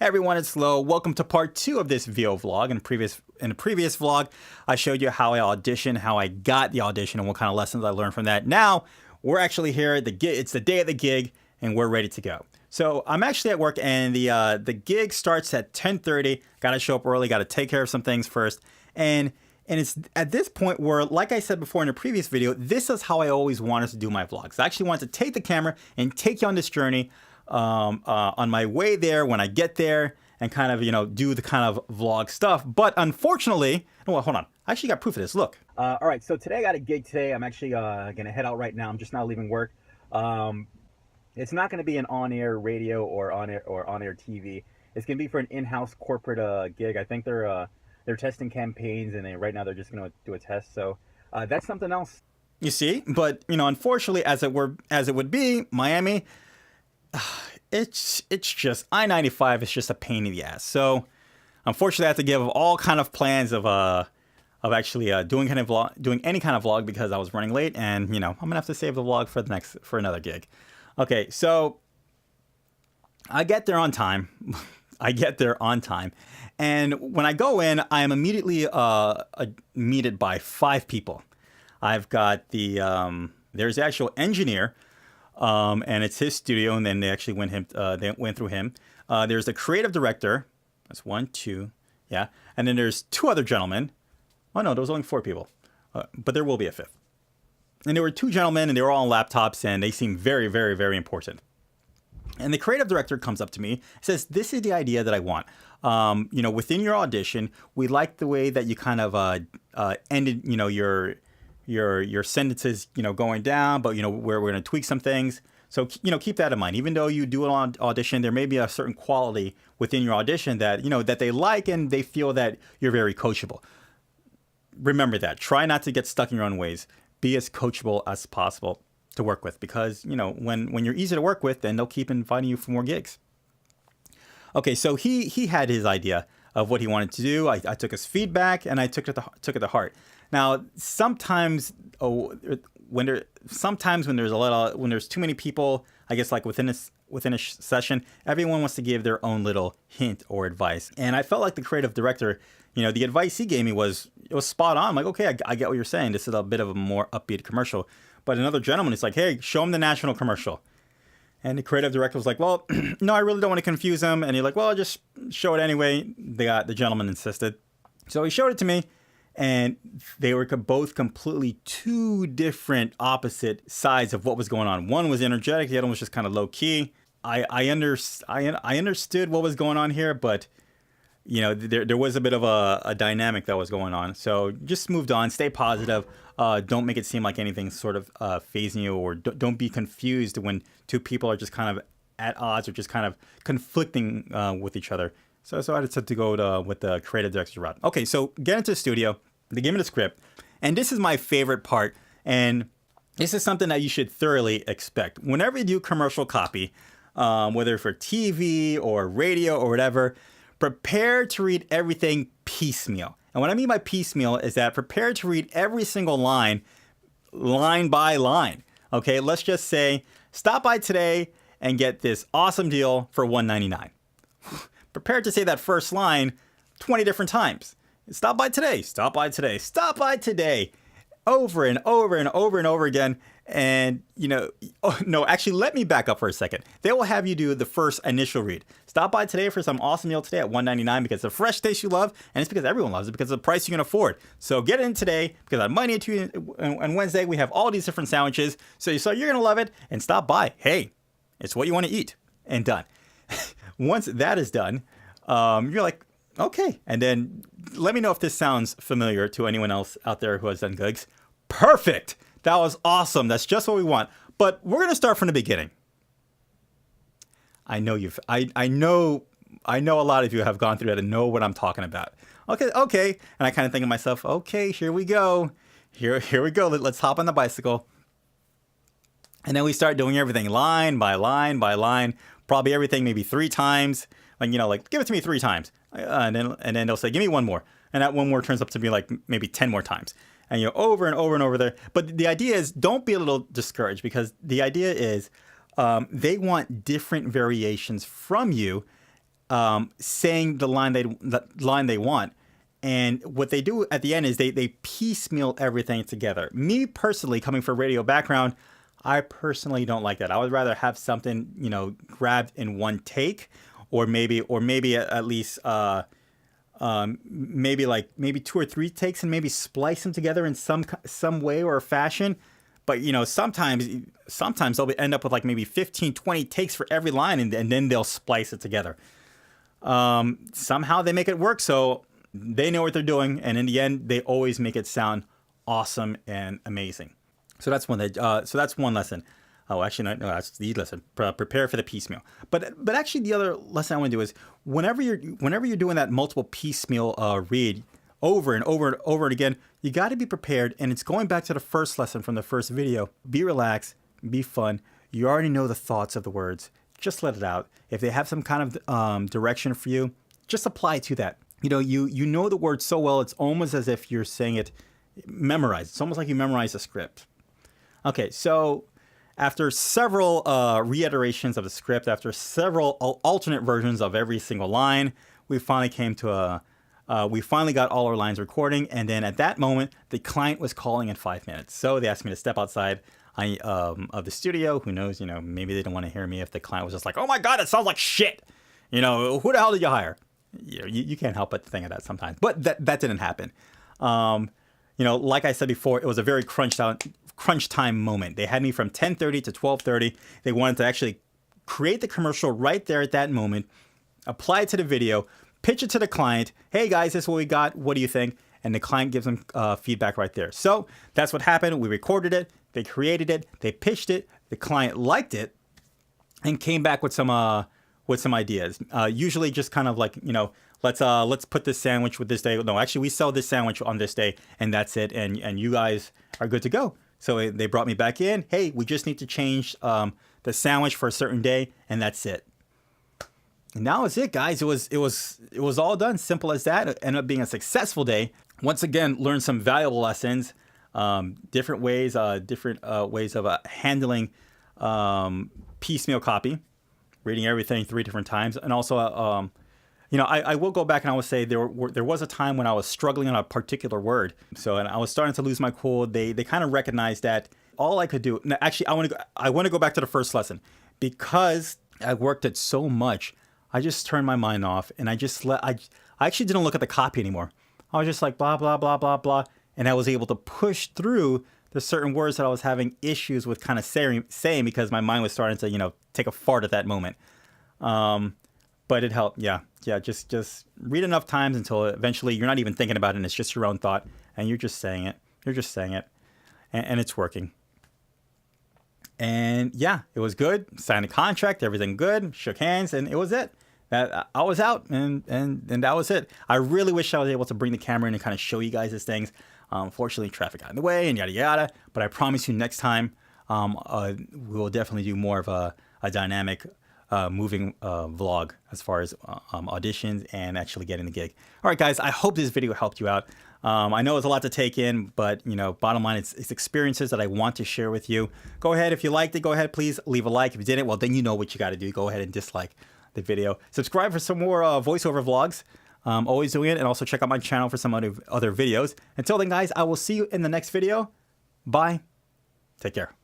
Hey everyone, it's Lo. Welcome to part 2 of this VO vlog. In the previous vlog, I showed you how I auditioned, how I got the audition, and what kind of lessons I learned from that. Now, we're actually here. It's the day of the gig, and we're ready to go. So I'm actually at work, and the gig starts at 10:30. Got to show up early. Got to take care of some things first, and it's at this point where, like I said before in a previous video, this is how I always wanted to do my vlogs. I actually wanted to take the camera and take you on this journey on my way there, when I get there, and kind of, do the kind of vlog stuff. But unfortunately, well, hold on. I actually got proof of this. Look. All right, so today I got a gig today. I'm actually going to head out right now. I'm just now leaving work. It's not going to be an on-air radio or on-air TV. It's going to be for an in-house corporate gig. I think they're testing campaigns, and right now they're just going to do a test. So that's something else. You see, but unfortunately, as it would be, Miami, it's just I-95 is just a pain in the ass. So unfortunately, I have to give all kind of plans of actually doing any kind of vlog because I was running late, and I'm gonna have to save the vlog for another gig. Okay, so I get there on time. And when I go in, I am immediately meted by 5 people. I've got there's the actual engineer, and it's his studio, and then they actually went through him. There's the creative director. That's 1, 2, yeah. And then there's 2 other gentlemen. Oh no, there was only 4 people, but there will be a 5th. And there were 2 gentlemen, and they were all on laptops, and they seemed very, very, very important. And the creative director comes up to me, says, "This is the idea that I want. Within your audition, we like the way that you kind of ended, your sentences, going down, but we're going to tweak some things. So keep that in mind. Even though you do an audition, there may be a certain quality within your audition that that they like, and they feel that you're very coachable. Remember that. Try not to get stuck in your own ways. Be as coachable as possible to work with, because when you're easy to work with, then they'll keep inviting you for more gigs." Okay, so he had his idea of what he wanted to do. I took his feedback, and I took it to heart. Now, sometimes when there's too many people, I guess, like within a session, everyone wants to give their own little hint or advice. And I felt like the creative director, the advice he gave me was spot on. I'm like, okay, I get what you're saying. This is a bit of a more upbeat commercial. But another gentleman is like, "Hey, show him the national commercial." And the creative director was like, "Well, no, I really don't want to confuse him." And he's like, "Well, just show it anyway." The gentleman insisted. So he showed it to me, and they were both completely 2 different opposite sides of what was going on. One was energetic, the other one was just kind of low key. I understood what was going on here, but there was a bit of a dynamic that was going on. So just moved on, stay positive. Don't make it seem like anything's sort of phasing you, or don't be confused when 2 people are just kind of at odds or just kind of conflicting with each other. So I decided to go with the creative director route. Okay, so get into the studio. They give me the script. And this is my favorite part. And this is something that you should thoroughly expect. Whenever you do commercial copy, whether for TV or radio or whatever, prepare to read everything piecemeal. And what I mean by piecemeal is that prepare to read every single line by line. Okay, let's just say, "Stop by today and get this awesome deal for $1.99. Prepare to say that first line 20 different times. "Stop by today, stop by today, stop by today." Over and over and over and over again. And, no, actually, let me back up for a second. They will have you do the first initial read. "Stop by today for some awesome meal today at $1.99 because it's a fresh taste you love, and it's because everyone loves it because of the price you can afford. So get in today because on Monday, Tuesday, and Wednesday, we have all these different sandwiches. So you're going to love it, and stop by. Hey, it's what you want to eat." And done. Once that is done, you're like, okay. And then let me know if this sounds familiar to anyone else out there who has done gigs. Perfect. That was awesome. That's just what we want. But we're going to start from the beginning. I know I know a lot of you have gone through that and know what I'm talking about. Okay. And I kind of think to myself, okay, here we go. Here we go. Let's hop on the bicycle. And then we start doing everything line by line by line. Probably everything maybe 3 times. Like give it to me 3 times. And then they'll say, "Give me 1 more." And that 1 more turns up to be like maybe 10 more times. And over and over and over there. But the idea is, don't be a little discouraged, because the idea is they want different variations from you saying the line they want. And what they do at the end is they piecemeal everything together. Me personally, coming from a radio background, I personally don't like that. I would rather have something, grabbed in one take, or maybe at least maybe 2 or 3 takes, and maybe splice them together in some way or fashion. But sometimes they'll end up with like maybe 15, 20 takes for every line, and then they'll splice it together. Somehow they make it work, so they know what they're doing, and in the end, they always make it sound awesome and amazing. So that's one. So that's one lesson. Oh, actually, no, that's the lesson. Prepare for the piecemeal. But actually, the other lesson I want to do is whenever you're doing that multiple piecemeal read over and over and over and again, you got to be prepared. And it's going back to the first lesson from the first video. Be relaxed. Be fun. You already know the thoughts of the words. Just let it out. If they have some kind of direction for you, just apply to that. You know the word so well, it's almost as if you're saying it memorized. It's almost like you memorize the script. Okay, so after several reiterations of the script, after several alternate versions of every single line, we finally got all our lines recording. And then at that moment, the client was calling in 5 minutes. So they asked me to step outside of the studio. Who knows, maybe they didn't want to hear me if the client was just like, oh my God, it sounds like shit. Who the hell did you hire? You can't help but think of that sometimes. But that didn't happen. Like I said before, it was a very crunch time moment. They had me from 10:30 to 12:30. They wanted to actually create the commercial right there at that moment, apply it to the video, pitch it to the client. Hey guys, this is what we got. What do you think? And the client gives them feedback right there. So that's what happened. We recorded it. They created it. They pitched it. The client liked it and came back with some ideas. Usually just kind of like, let's put this sandwich with this day. No, actually we sell this sandwich on this day, and that's it. And you guys are good to go. So they brought me back in. Hey, we just need to change the sandwich for a certain day, and that's it. And that was it, guys. It was all done. Simple as that. It ended up being a successful day. Once again, learned some valuable lessons, different ways of handling piecemeal copy, reading everything 3 different times, and also I will go back and I will say there was a time when I was struggling on a particular word. And I was starting to lose my cool. They kind of recognized that all I could do. Actually, I want to go back to the first lesson, because I worked it so much. I just turned my mind off, and I actually didn't look at the copy anymore. I was just like blah blah blah blah blah, and I was able to push through the certain words that I was having issues with kind of saying because my mind was starting to take a fart at that moment. But it helped. Yeah. Just read enough times until eventually you're not even thinking about it, and it's just your own thought, and you're just saying it. And it's working. And yeah, it was good. Signed a contract, everything good. Shook hands, and it was it. I was out, and that was it. I really wish I was able to bring the camera in and kind of show you guys these things. Unfortunately, traffic got in the way, and yada yada. But I promise you, next time, we will definitely do more of a dynamic, moving vlog as far as auditions and actually getting the gig. All right, guys, I hope this video helped you out. I know it's a lot to take in, but bottom line, it's experiences that I want to share with you. Go ahead, if you liked it, go ahead, please leave a like. If you didn't, well, then you know what you got to do. Go ahead and dislike the video. Subscribe for some more voiceover vlogs. Always doing it, and also check out my channel for some other videos. Until then, guys, I will see you in the next video. Bye. Take care.